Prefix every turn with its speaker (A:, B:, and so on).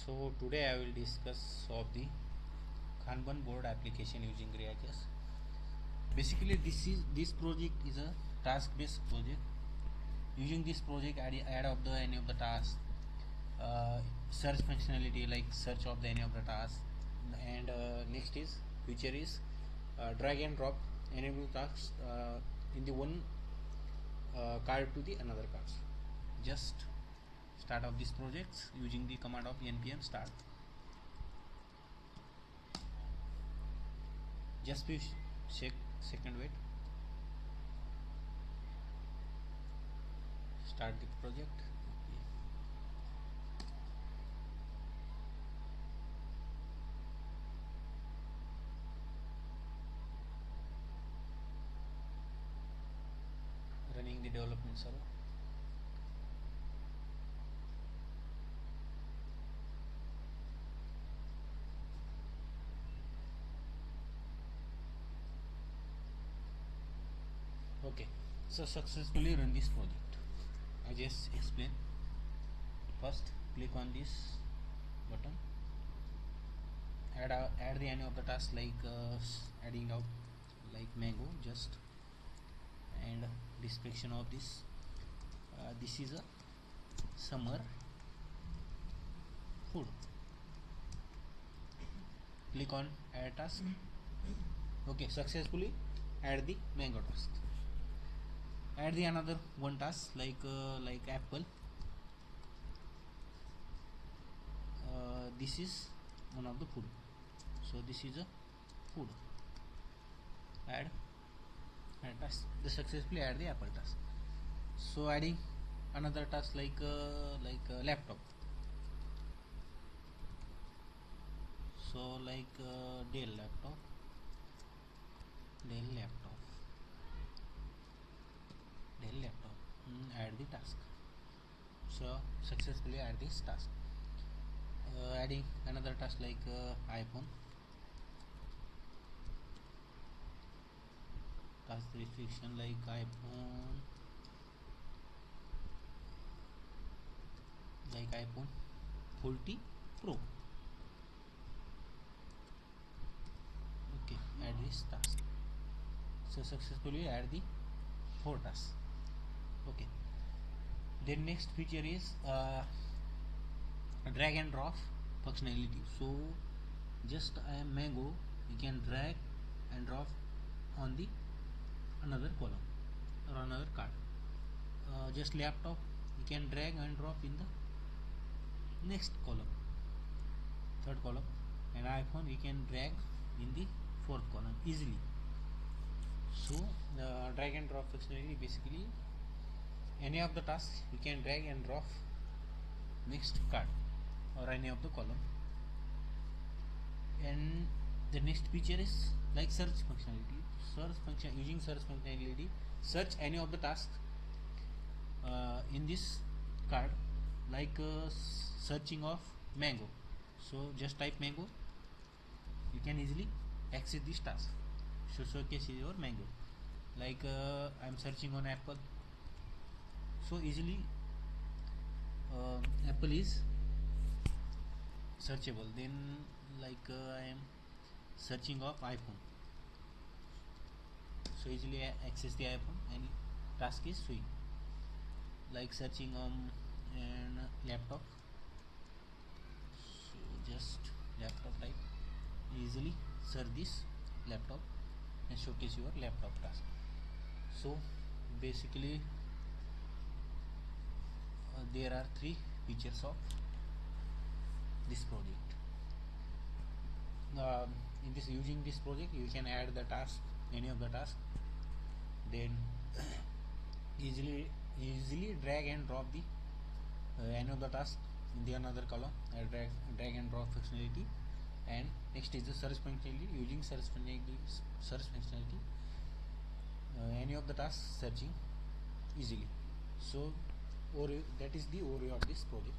A: So today I will discuss of the Kanban board application using React.js. Basically, this project is a task-based project. Using this project, add of the any of the tasks, search functionality like search of the any of the tasks, and next is feature is drag and drop enable tasks in the one card to the another cards. Just start of this project using the command of npm start. Just be second wait. Start the project. Running the development server. Okay, so successfully run this project. I just explain. First, click on this button. Add the any of the tasks like adding out like mango just, and description of this. This is a summer food. Click on add task. Okay, successfully add the mango task. Add the another one task like apple. This is one of the food, so this is a food. Add task. The successfully add the apple task. So adding another task like laptop. So Dell laptop. Add the task. So successfully add this task. Adding another task like iPhone. Task restriction like iPhone 40 Pro. Okay, add this task. So successfully add the 4 tasks. Okay, then next feature is drag and drop functionality. So just I am mango, you can drag and drop on the another column or another card. Just laptop, you can drag and drop in the next column, third column, and iPhone you can drag in the fourth column easily. So drag and drop functionality, basically any of the tasks you can drag and drop next card or any of the column. And the next feature is like search functionality. Using search functionality, search any of the tasks in this card, like searching of mango. So just type mango, you can easily access this task. So showcase your mango. Like I'm searching on apple, so easily apple is searchable. Then I am searching of iPhone, so easily access the iPhone. Any task is showing. Like searching on and laptop, so just laptop type, easily search this laptop and showcase your laptop task. So basically there are 3 features of this project. Using this project, you can add the task, any of the task, then easily drag and drop the any of the task in the another column. Drag and drop functionality. And next is the search functionality. Using search functionality, any of the tasks searching easily. So that is the overview of this project.